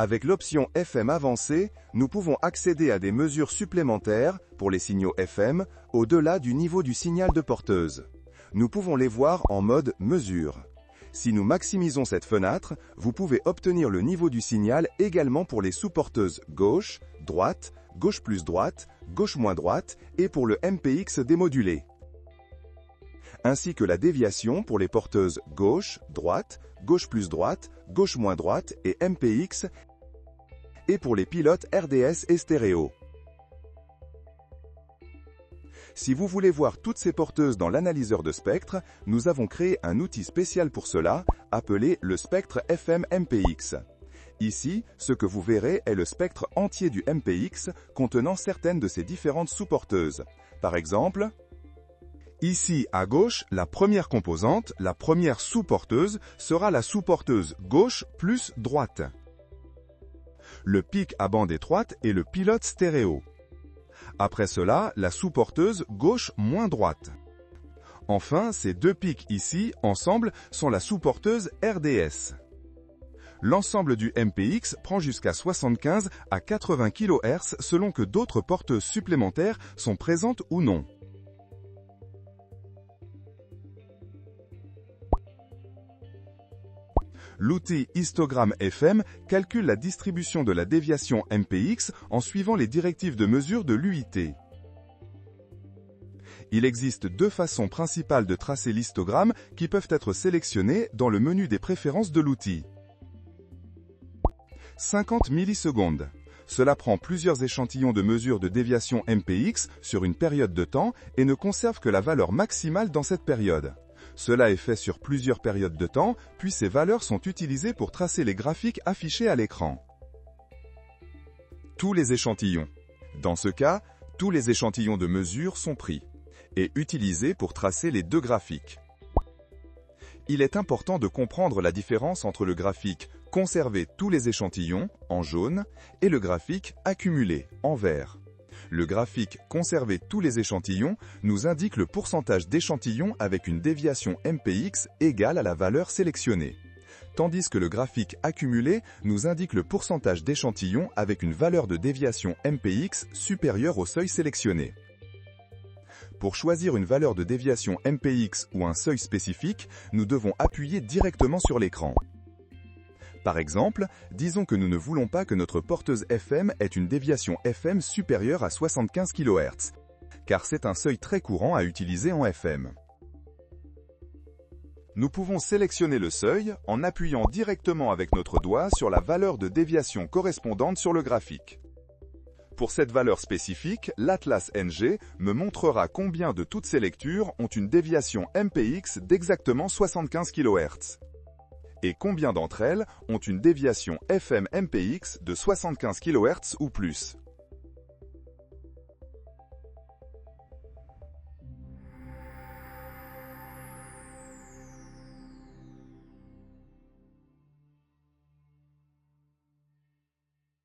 Avec l'option FM avancée, nous pouvons accéder à des mesures supplémentaires, pour les signaux FM, au-delà du niveau du signal de porteuse. Nous pouvons les voir en mode mesure. Si nous maximisons cette fenêtre, vous pouvez obtenir le niveau du signal également pour les sous-porteuses gauche, droite, gauche plus droite, gauche moins droite et pour le MPX démodulé. Ainsi que la déviation pour les porteuses gauche, droite, gauche plus droite, gauche moins droite et MPX et pour les pilotes RDS et stéréo. Si vous voulez voir toutes ces porteuses dans l'analyseur de spectre, nous avons créé un outil spécial pour cela, appelé le spectre FM MPX. Ici, ce que vous verrez est le spectre entier du MPX contenant certaines de ces différentes sous-porteuses. Par exemple, ici à gauche, la première composante, la première sous-porteuse, sera la sous-porteuse gauche plus droite. Le pic à bande étroite est le pilote stéréo. Après cela, la sous-porteuse gauche moins droite. Enfin, ces deux pics ici, ensemble, sont la sous-porteuse RDS. L'ensemble du MPX prend jusqu'à 75 à 80 kHz selon que d'autres porteuses supplémentaires sont présentes ou non. L'outil histogramme FM calcule la distribution de la déviation MPX en suivant les directives de mesure de l'UIT. Il existe deux façons principales de tracer l'histogramme qui peuvent être sélectionnées dans le menu des préférences de l'outil. 50 millisecondes. Cela prend plusieurs échantillons de mesure de déviation MPX sur une période de temps et ne conserve que la valeur maximale dans cette période. Cela est fait sur plusieurs périodes de temps, puis ces valeurs sont utilisées pour tracer les graphiques affichés à l'écran. Tous les échantillons. Dans ce cas, tous les échantillons de mesure sont pris et utilisés pour tracer les deux graphiques. Il est important de comprendre la différence entre le graphique « Conserver tous les échantillons » en jaune et le graphique « Accumuler » en vert. Le graphique « Conserver tous les échantillons » nous indique le pourcentage d'échantillons avec une déviation MPX égale à la valeur sélectionnée, tandis que le graphique « Accumuler » nous indique le pourcentage d'échantillons avec une valeur de déviation MPX supérieure au seuil sélectionné. Pour choisir une valeur de déviation MPX ou un seuil spécifique, nous devons appuyer directement sur l'écran. Par exemple, disons que nous ne voulons pas que notre porteuse FM ait une déviation FM supérieure à 75 kHz, car c'est un seuil très courant à utiliser en FM. Nous pouvons sélectionner le seuil en appuyant directement avec notre doigt sur la valeur de déviation correspondante sur le graphique. Pour cette valeur spécifique, l'Atlas NG me montrera combien de toutes ces lectures ont une déviation MPX d'exactement 75 kHz. Et combien d'entre elles ont une déviation FM MPX de 75 kHz ou plus.